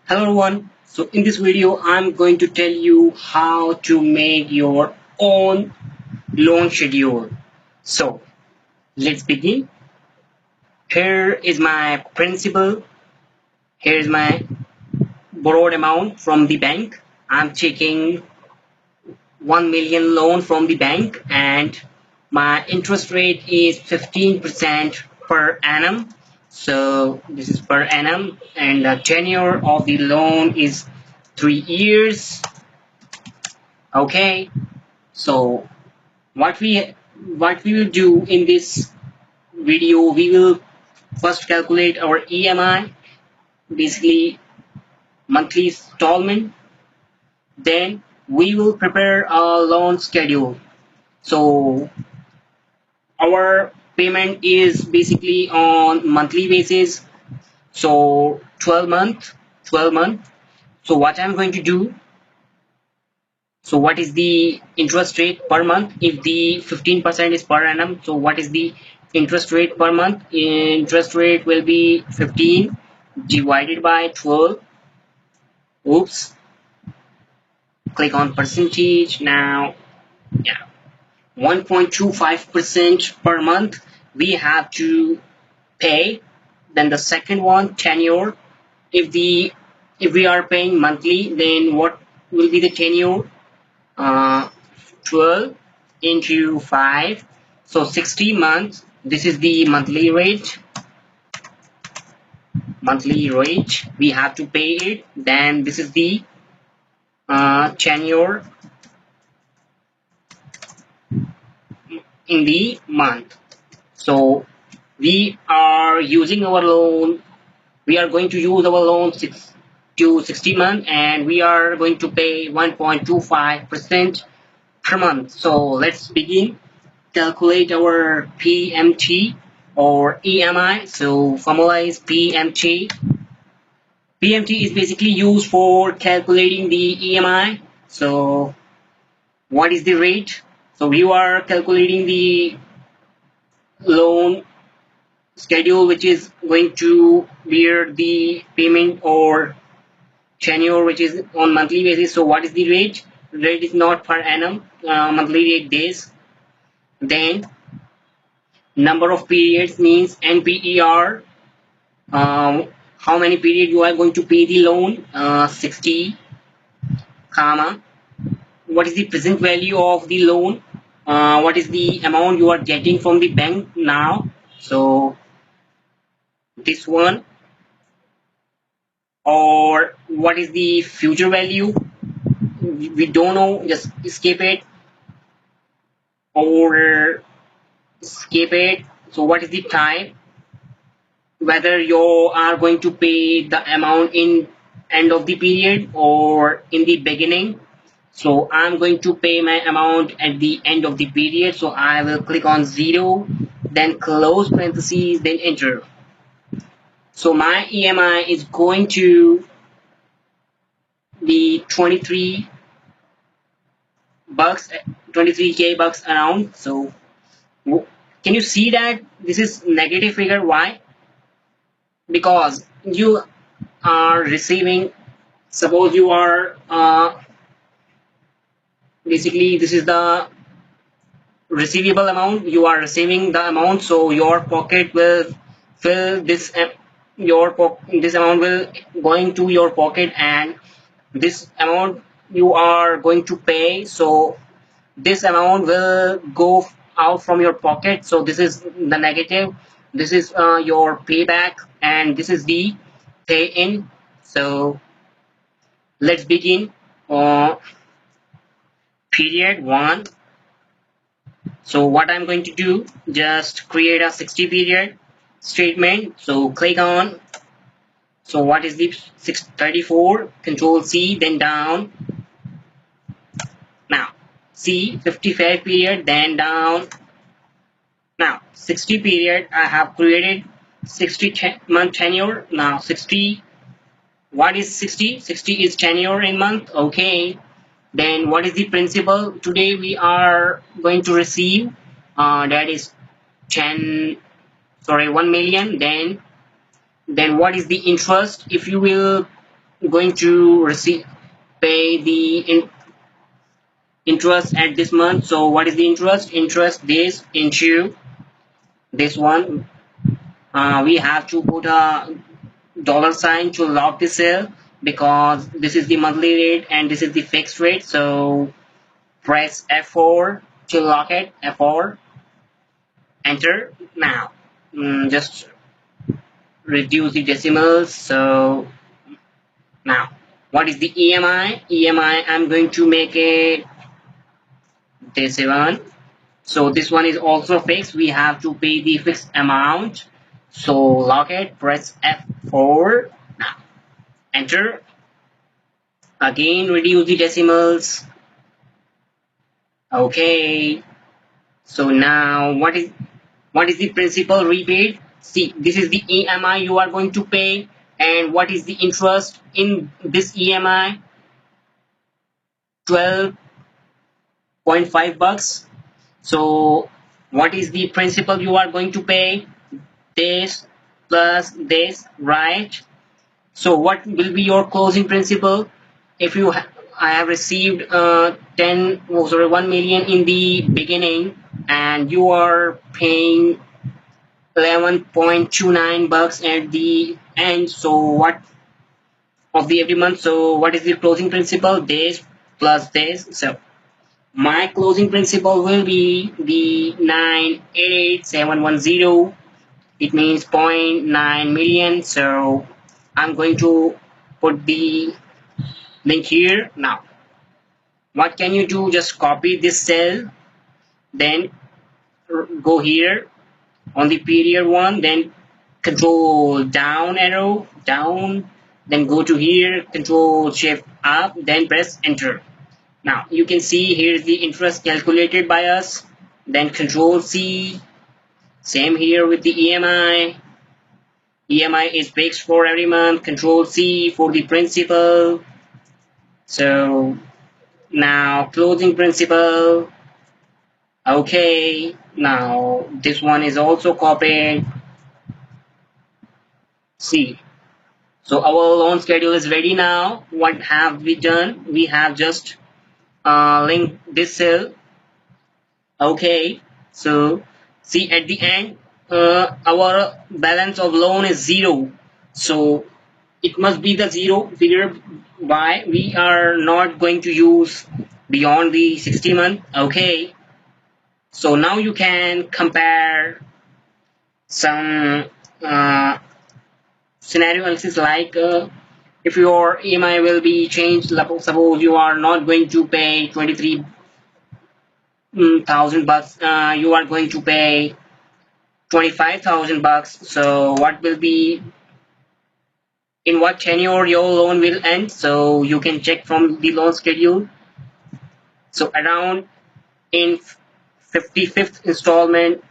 Hello everyone. So in this video I'm going to tell you how to make your own loan schedule. So let's begin. Here is my principal. Here is my borrowed amount from the bank. I'm taking 1 million loan from the bank and my interest rate is 15% per annum. So this is per annum and the tenure of the loan is 3 years. Okay, so what we what we will do in this video, we will first calculate our EMI, basically monthly installment. Then we will prepare a loan schedule. So our payment is basically on monthly basis. So 12 month. So what I'm going to do, so what is the interest rate per month? If the 15% is per annum, so what is the interest rate per month? Interest rate will be 15 divided by 12. Oops, click on percentage now. Yeah, 1.25% per month we have to pay. Then the second one, tenure. If we are paying monthly, then what will be the tenure? uh, 12 into 5, so 60 months. This is the monthly rate we have to pay it. Then this is the tenure in the month. So we are using our loan, we are going to use our loan 6 to 60 months and we are going to pay 1.25% per month. So let's begin. Calculate our PMT or EMI. So formula is PMT. PMT is basically used for calculating the EMI. So what is the rate? So you are calculating the loan schedule which is going to bear the payment or tenure which is on monthly basis. So what is the rate? Rate is not per annum, monthly rate days. Then number of periods means NPER. How many period you are going to pay the loan? 60, comma. What is the present value of the loan? What is the amount you are getting from the bank now? So this one. Or what is the future value? We don't know. Just escape it or escape it. So what is the time? Whether you are going to pay the amount in end of the period or in the beginning. So I'm going to pay my amount at the end of the period. So I will click on 0, then close parentheses, then enter. So my EMI is going to be 23 bucks, 23k bucks around. So can you see that this is negative figure? Why? Because you are receiving, suppose you are basically this is the receivable amount, you are receiving the amount, so your pocket will fill this, this amount will going to your pocket and this amount you are going to pay, so this amount will go out from your pocket. So this is the negative, this is your payback and this is the pay in. So let's begin. Period 1. So what I'm going to do, just create a 60 period statement. So click on, so what is the 634, control C, then down. Now C 55 period, then down. Now 60 period, I have created 60 month tenure. Now 60, what is 60? 60 is tenure in month. Okay, then what is the principal? Today we are going to receive that is 1 million. Then what is the interest? If you will going to receive pay the interest at this month. So what is the interest? Interest this into this one. We have to put a dollar sign to lock the sale because this is the monthly rate and this is the fixed rate. So press F4 to lock it. F4, enter. Now just reduce the decimals. So now what is the EMI? EMI, I'm going to make it this one. So this one is also fixed. We have to pay the fixed amount. So lock it, press F4. Now enter. Again reduce the decimals. Okay. So now what is the principal rebate? See, this is the EMI you are going to pay, and what is the interest in this EMI? 12.5 bucks. So what is the principal you are going to pay? This plus this, right? So what will be your closing principal? If I have received 1 million in the beginning and you are paying 11.29 bucks at the end. So what of the every month? So what is the closing principal? This plus this. So my closing principal will be the 988710. It means 0.9 million. So I'm going to put the link here. Now what can you do? Just copy this cell, then go here on the period one, then control down arrow down, then go to here, control shift up, then press enter. Now you can see here's the interest calculated by us, then control C. Same here with the EMI. EMI is fixed for every month. Control C for the principal. So now closing principal. Okay, now this one is also copied. C. So our loan schedule is ready now. What have we done? We have just linked this cell. Okay, so see at the end, our balance of loan is 0. So it must be the 0 figure. Why? We are not going to use beyond the 60 month. Okay, so now you can compare some scenario analysis like if your EMI will be changed. Suppose you are not going to pay 23,000 bucks, you are going to pay 25,000 bucks. So what will be, in what tenure your loan will end? So you can check from the loan schedule. So around in 55th installment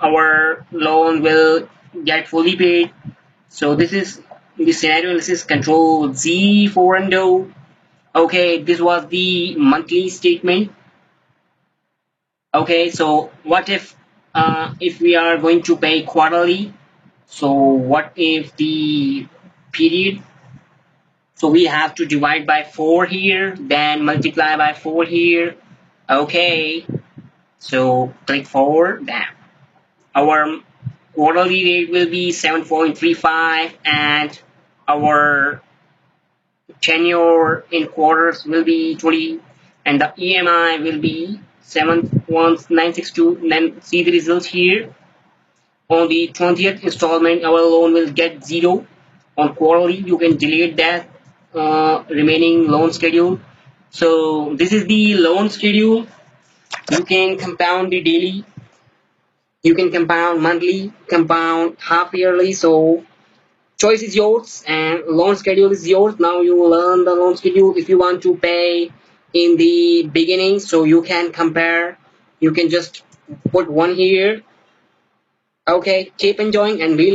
our loan will get fully paid. So this is the scenario analysis. Control Z for undo. Okay, this was the monthly statement. Okay, so what if we are going to pay quarterly? So what if the period? So we have to divide by 4 here, then multiply by 4 here. Okay, so click forward. Then our quarterly rate will be 7.35 and our tenure in quarters will be 20 and the EMI will be 71962. Then see the results here. On the 20th installment our loan will get 0. On quarterly you can delete that remaining loan schedule. So this is the loan schedule. You can compound the daily, you can compound monthly, compound half yearly. So choice is yours and loan schedule is yours. Now you learn the loan schedule. If you want to pay in the beginning, so you can compare, you can just put one here. Okay, keep enjoying and really